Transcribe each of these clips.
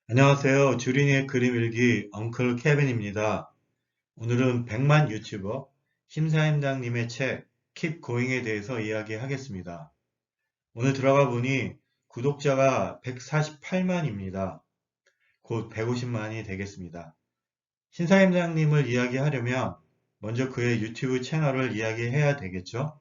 안녕하세요. 주린이의 그림 일기 엉클 케빈입니다. 오늘은 100만 유튜버 심사임당님의 책 Keep Going에 대해서 이야기하겠습니다. 오늘 들어가 보니 구독자가 148만입니다. 곧 150만이 되겠습니다. 심사임당님을 이야기하려면 먼저 그의 유튜브 채널을 이야기해야 되겠죠?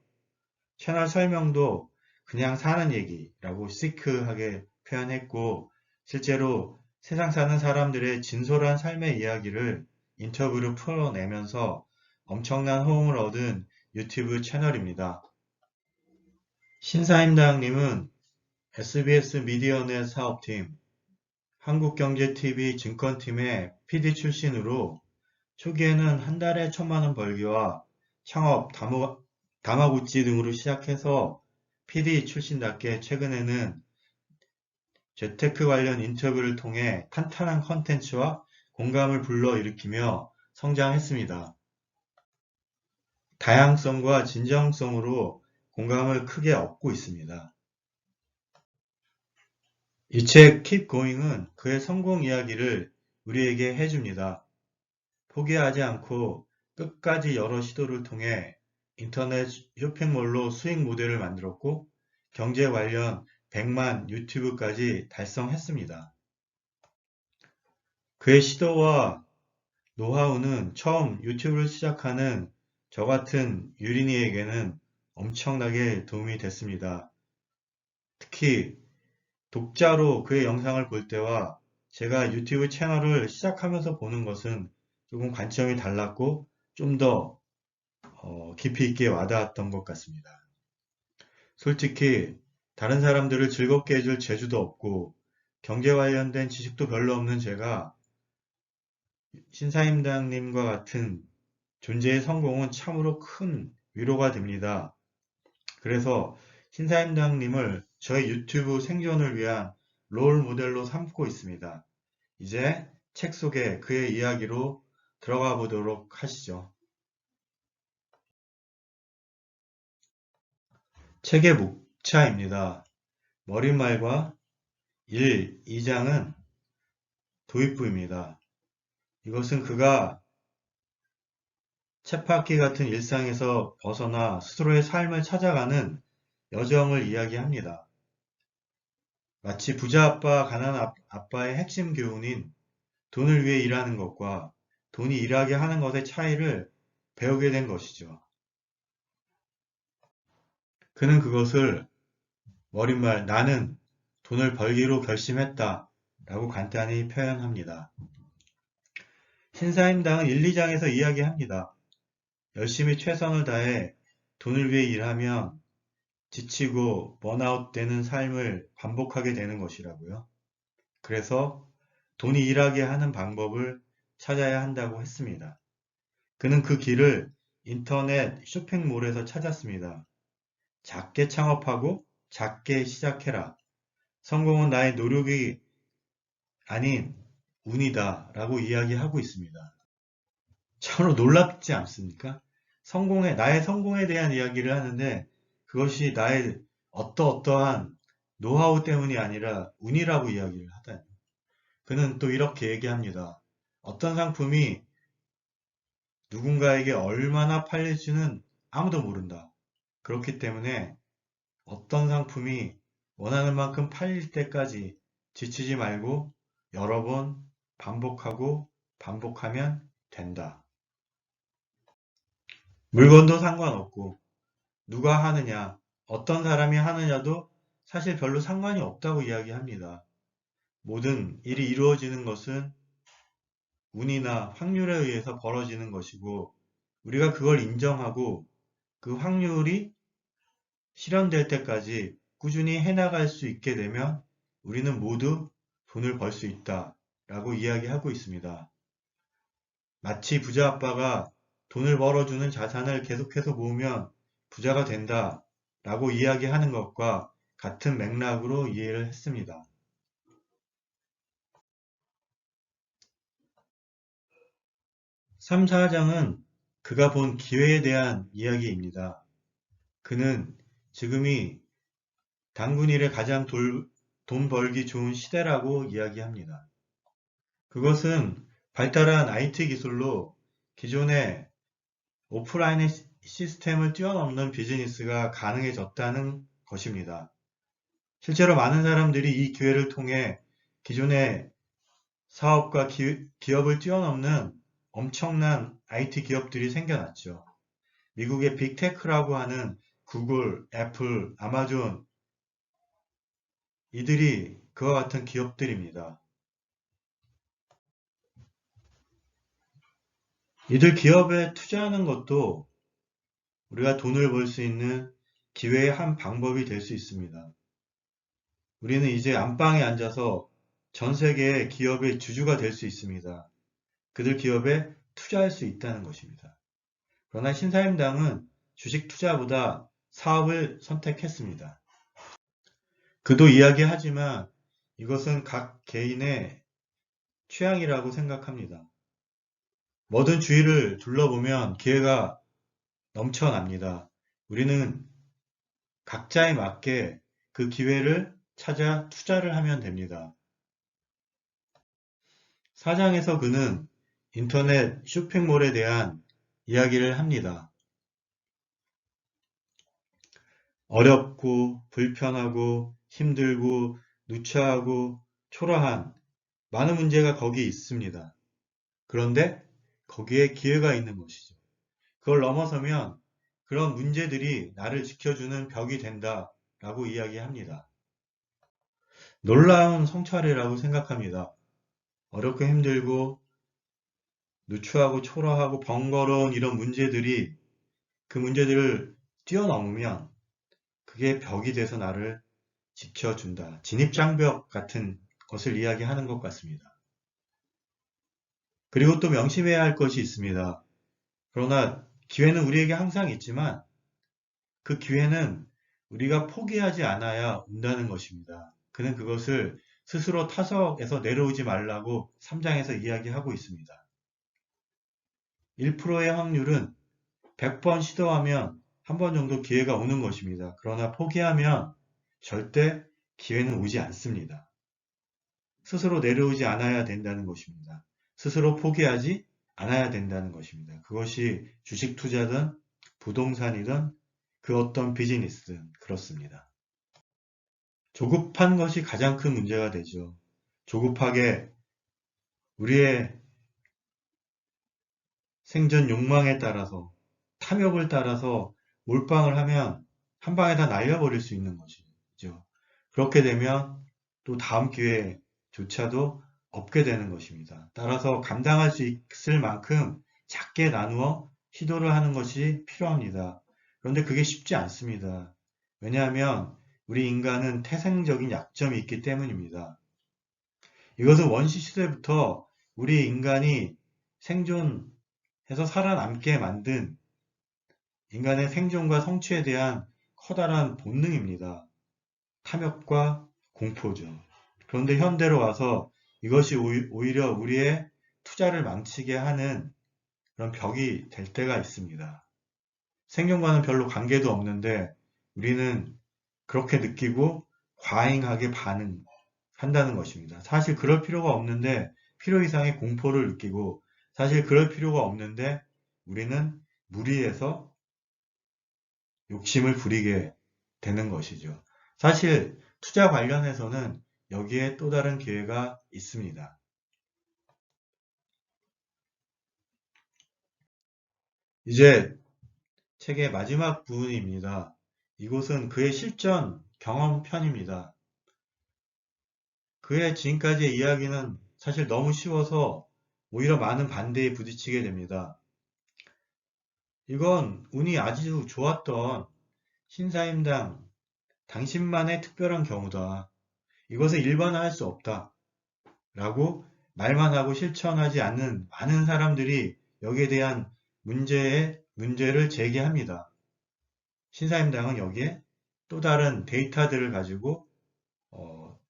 채널 설명도 그냥 사는 얘기라고 시크하게 표현했고, 실제로 세상 사는 사람들의 진솔한 삶의 이야기를 인터뷰로 풀어내면서 엄청난 호응을 얻은 유튜브 채널입니다. 신사임당님은 SBS 미디어넷 사업팀, 한국경제TV 증권팀의 PD 출신으로 초기에는 한 달에 1,000만 원 벌기와 창업, 다마고치 등으로 시작해서 PD 출신답게 최근에는 재테크 관련 인터뷰를 통해 탄탄한 컨텐츠와 공감을 불러일으키며 성장했습니다. 다양성과 진정성으로 공감을 크게 얻고 있습니다. 이 책 Keep Going은 그의 성공 이야기를 우리에게 해줍니다. 포기하지 않고 끝까지 여러 시도를 통해 인터넷 쇼핑몰로 수익 모델을 만들었고 경제 관련 100만 유튜브까지 달성했습니다. 그의 시도와 노하우는 처음 유튜브를 시작하는 저 같은 유린이에게는 엄청나게 도움이 됐습니다. 특히 독자로 그의 영상을 볼 때와 제가 유튜브 채널을 시작하면서 보는 것은 조금 관점이 달랐고 좀 더 깊이 있게 와닿았던 것 같습니다. 솔직히 다른 사람들을 즐겁게 해줄 재주도 없고 경제 관련된 지식도 별로 없는 제가 신사임당님과 같은 존재의 성공은 참으로 큰 위로가 됩니다. 그래서 신사임당님을 저의 유튜브 생존을 위한 롤 모델로 삼고 있습니다. 이제 책 속에 그의 이야기로 들어가 보도록 하시죠. 책의 목차입니다. 머릿말과 1, 2장은 도입부입니다. 이것은 그가 쳇바퀴 같은 일상에서 벗어나 스스로의 삶을 찾아가는 여정을 이야기합니다. 마치 부자 아빠, 가난한 아빠의 핵심 교훈인 돈을 위해 일하는 것과 돈이 일하게 하는 것의 차이를 배우게 된 것이죠. 그는 그것을 머릿말 나는 돈을 벌기로 결심했다 라고 간단히 표현합니다. 신사임당은 1, 2장에서 이야기합니다. 열심히 최선을 다해 돈을 위해 일하면 지치고 번아웃 되는 삶을 반복하게 되는 것이라고요. 그래서 돈이 일하게 하는 방법을 찾아야 한다고 했습니다. 그는 그 길을 인터넷 쇼핑몰에서 찾았습니다. 작게 창업하고 작게 시작해라. 성공은 나의 노력이 아닌 운이다 라고 이야기하고 있습니다. 참으로 놀랍지 않습니까? 나의 성공에 대한 이야기를 하는데 그것이 나의 어떠한 노하우 때문이 아니라 운이라고 이야기를 하다니. 그는 또 이렇게 얘기합니다. 어떤 상품이 누군가에게 얼마나 팔릴지는 아무도 모른다. 그렇기 때문에 어떤 상품이 원하는 만큼 팔릴 때까지 지치지 말고 여러 번 반복하고 반복하면 된다. 물건도 상관없고 누가 하느냐, 어떤 사람이 하느냐도 사실 별로 상관이 없다고 이야기합니다. 모든 일이 이루어지는 것은 운이나 확률에 의해서 벌어지는 것이고 우리가 그걸 인정하고 그 확률이 실현될 때까지 꾸준히 해나갈 수 있게 되면 우리는 모두 돈을 벌 수 있다 라고 이야기하고 있습니다. 마치 부자 아빠가 돈을 벌어주는 자산을 계속해서 모으면 부자가 된다 라고 이야기하는 것과 같은 맥락으로 이해를 했습니다. 3, 4장은 그가 본 기회에 대한 이야기입니다. 그는 지금이 단군 일에 가장 돈 벌기 좋은 시대라고 이야기합니다. 그것은 발달한 IT 기술로 기존의 오프라인의 시스템을 뛰어넘는 비즈니스가 가능해졌다는 것입니다. 실제로 많은 사람들이 이 기회를 통해 기존의 사업과 기업을 뛰어넘는 엄청난 IT 기업들이 생겨났죠. 미국의 빅테크라고 하는 구글, 애플, 아마존, 이들이 그와 같은 기업들입니다. 이들 기업에 투자하는 것도 우리가 돈을 벌 수 있는 기회의 한 방법이 될 수 있습니다. 우리는 이제 안방에 앉아서 전 세계의 기업의 주주가 될 수 있습니다. 그들 기업에 투자할 수 있다는 것입니다. 그러나 신사임당은 주식 투자보다 사업을 선택했습니다. 그도 이야기하지만 이것은 각 개인의 취향이라고 생각합니다. 뭐든 주위를 둘러보면 기회가 넘쳐납니다. 우리는 각자에 맞게 그 기회를 찾아 투자를 하면 됩니다. 사장에서 그는 인터넷 쇼핑몰에 대한 이야기를 합니다. 어렵고 불편하고 힘들고 누추하고 초라한 많은 문제가 거기 있습니다. 그런데 거기에 기회가 있는 것이죠. 그걸 넘어서면 그런 문제들이 나를 지켜주는 벽이 된다라고 이야기합니다. 놀라운 성찰이라고 생각합니다. 어렵고 힘들고 누추하고 초라하고 번거로운 이런 문제들이 그 문제들을 뛰어넘으면 그게 벽이 돼서 나를 지켜준다. 진입장벽 같은 것을 이야기하는 것 같습니다. 그리고 또 명심해야 할 것이 있습니다. 그러나 기회는 우리에게 항상 있지만 그 기회는 우리가 포기하지 않아야 온다는 것입니다. 그는 그것을 스스로 타석에서 내려오지 말라고 3장에서 이야기하고 있습니다. 1%의 확률은 100번 시도하면 한 번 정도 기회가 오는 것입니다. 그러나 포기하면 절대 기회는 오지 않습니다. 스스로 내려오지 않아야 된다는 것입니다. 스스로 포기하지 않아야 된다는 것입니다. 그것이 주식 투자든 부동산이든 그 어떤 비즈니스든 그렇습니다. 조급한 것이 가장 큰 문제가 되죠. 조급하게 우리의 생존 욕망에 따라서 탐욕을 따라서 몰빵을 하면 한 방에 다 날려버릴 수 있는 것이죠. 그렇게 되면 또 다음 기회조차도 없게 되는 것입니다. 따라서 감당할 수 있을 만큼 작게 나누어 시도를 하는 것이 필요합니다. 그런데 그게 쉽지 않습니다. 왜냐하면 우리 인간은 태생적인 약점이 있기 때문입니다. 이것은 원시 시대부터 우리 인간이 생존해서 살아남게 만든 인간의 생존과 성취에 대한 커다란 본능입니다. 탐욕과 공포죠. 그런데 현대로 와서 이것이 오히려 우리의 투자를 망치게 하는 그런 벽이 될 때가 있습니다. 생존과는 별로 관계도 없는데 우리는 그렇게 느끼고 과잉하게 반응한다는 것입니다. 사실 그럴 필요가 없는데 필요 이상의 공포를 느끼고 사실 그럴 필요가 없는데 우리는 무리해서 욕심을 부리게 되는 것이죠. 사실 투자 관련해서는 여기에 또 다른 기회가 있습니다. 이제 책의 마지막 부분입니다. 이곳은 그의 실전 경험 편입니다. 그의 지금까지의 이야기는 사실 너무 쉬워서 오히려 많은 반대에 부딪히게 됩니다. 이건 운이 아주 좋았던 신사임당 당신만의 특별한 경우다. 이것을 일반화할 수 없다. 라고 말만 하고 실천하지 않는 많은 사람들이 여기에 대한 문제를 제기합니다. 신사임당은 여기에 또 다른 데이터들을 가지고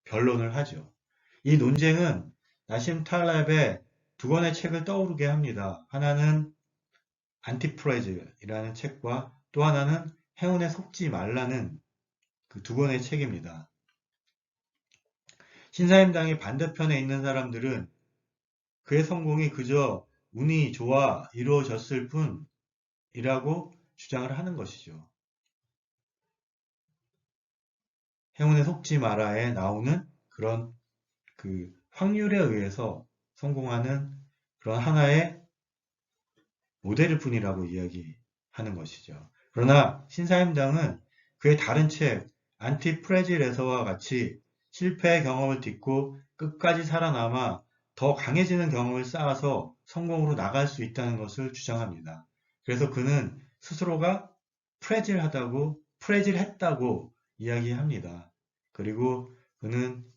변론을 하죠. 이 논쟁은 나심 탈랩의 두 권의 책을 떠오르게 합니다. 하나는 안티프레즈라는 책과 또 하나는 행운에 속지 말라는 그 두 권의 책입니다. 신사임당의 반대편에 있는 사람들은 그의 성공이 그저 운이 좋아 이루어졌을 뿐이라고 주장을 하는 것이죠. 행운에 속지 마라에 나오는 그런 그 확률에 의해서 성공하는 그런 하나의 모델일 뿐이라고 이야기하는 것이죠. 그러나 신사임당은 그의 다른 책 안티프레질에서와 같이 실패의 경험을 딛고 끝까지 살아남아 더 강해지는 경험을 쌓아서 성공으로 나갈 수 있다는 것을 주장합니다. 그래서 그는 스스로가 프레질했다고 이야기합니다. 그리고 그는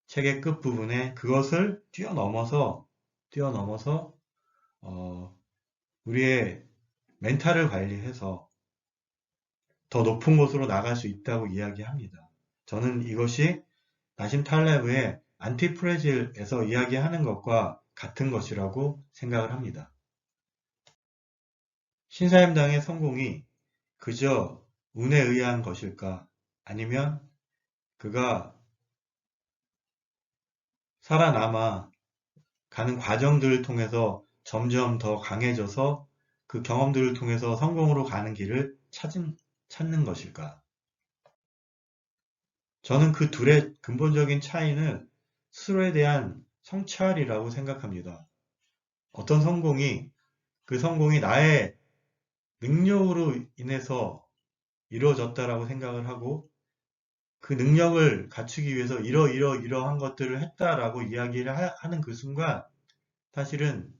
책의 끝부분에 그것을 뛰어넘어서 우리의 멘탈을 관리해서 더 높은 곳으로 나갈 수 있다고 이야기합니다. 저는 이것이 나심 탈레브의 안티프레질에서 이야기하는 것과 같은 것이라고 생각을 합니다. 신사임당의 성공이 그저 운에 의한 것일까? 아니면 그가 살아남아 가는 과정들을 통해서 점점 더 강해져서 그 경험들을 통해서 성공으로 가는 길을 찾는 것일까? 저는 그 둘의 근본적인 차이는 스스로에 대한 성찰이라고 생각합니다. 어떤 그 성공이 나의 능력으로 인해서 이루어졌다라고 생각을 하고 그 능력을 갖추기 위해서 이러한 것들을 했다라고 이야기를 하는 그 순간 사실은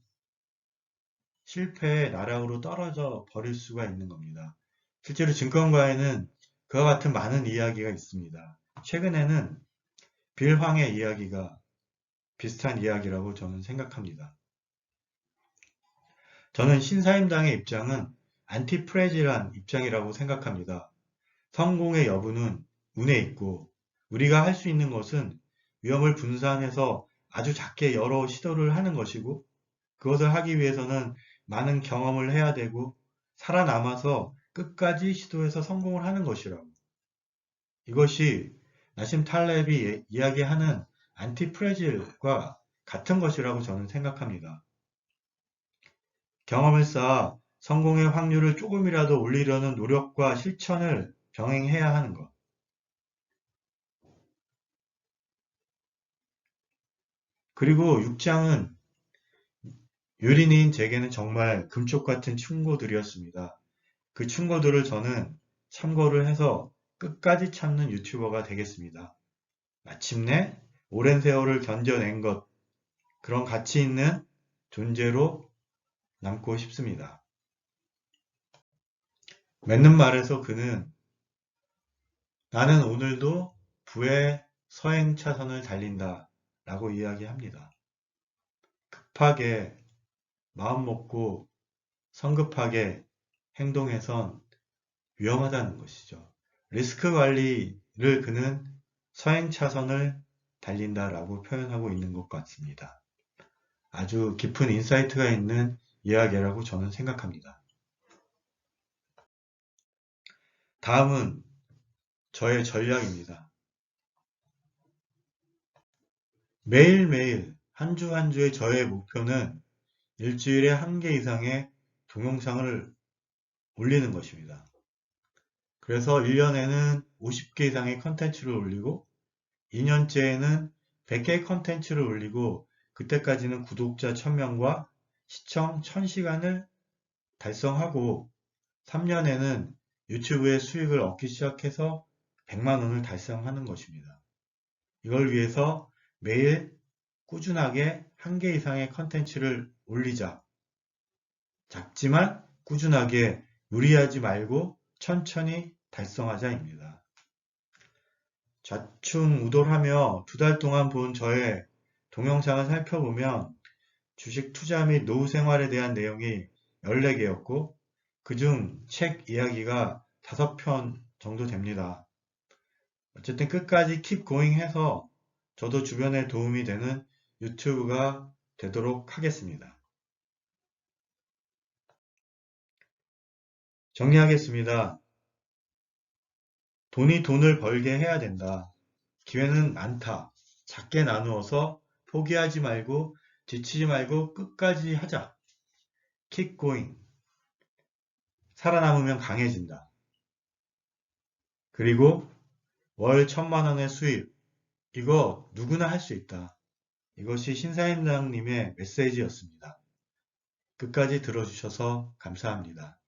실패의 나락으로 떨어져 버릴 수가 있는 겁니다. 실제로 증권가에는 그와 같은 많은 이야기가 있습니다. 최근에는 빌 황의 이야기가 비슷한 이야기라고 저는 생각합니다. 저는 신사임당의 입장은 안티프레질한 입장이라고 생각합니다. 성공의 여부는 운에 있고 우리가 할 수 있는 것은 위험을 분산해서 아주 작게 여러 시도를 하는 것이고 그것을 하기 위해서는 많은 경험을 해야 되고 살아남아서 끝까지 시도해서 성공을 하는 것이라고. 이것이 나심 탈렙이 이야기하는 안티프레질과 같은 것이라고 저는 생각합니다. 경험을 쌓아 성공의 확률을 조금이라도 올리려는 노력과 실천을 병행해야 하는 것. 그리고 6장은 유린인 제게는 정말 금쪽 같은 충고들이었습니다. 그 충고들을 저는 참고를 해서 끝까지 참는 유튜버가 되겠습니다. 마침내 오랜 세월을 견뎌낸 것, 그런 가치 있는 존재로 남고 싶습니다. 맞는 말에서 그는 나는 오늘도 부의 서행 차선을 달린다 라고 이야기합니다. 급하게 마음 먹고 성급하게 행동해선 위험하다는 것이죠. 리스크 관리를 그는 서행 차선을 달린다라고 표현하고 있는 것 같습니다. 아주 깊은 인사이트가 있는 이야기라고 저는 생각합니다. 다음은 저의 전략입니다. 매일매일 한 주 한 주의 저의 목표는 일주일에 1개 이상의 동영상을 올리는 것입니다. 그래서 1년에는 50개 이상의 컨텐츠를 올리고 2년째에는 100개의 컨텐츠를 올리고 그때까지는 구독자 1000명과 시청 1000시간을 달성하고 3년에는 유튜브의 수익을 얻기 시작해서 100만 원을 달성하는 것입니다. 이걸 위해서 매일 꾸준하게 1개 이상의 컨텐츠를 올리자. 작지만 꾸준하게 무리하지 말고 천천히 달성하자입니다. 좌충우돌하며 2달 동안 본 저의 동영상을 살펴보면 주식 투자 및 노후 생활에 대한 내용이 14개였고 그중 책 이야기가 5편 정도 됩니다. 어쨌든 끝까지 keep going 해서 저도 주변에 도움이 되는 유튜브가 되도록 하겠습니다. 정리하겠습니다. 돈이 돈을 벌게 해야 된다. 기회는 많다. 작게 나누어서 포기하지 말고 지치지 말고 끝까지 하자. Keep going. 살아남으면 강해진다. 그리고 월 1,000만 원의 수입. 이거 누구나 할 수 있다. 이것이 신사임당님의 메시지였습니다. 끝까지 들어주셔서 감사합니다.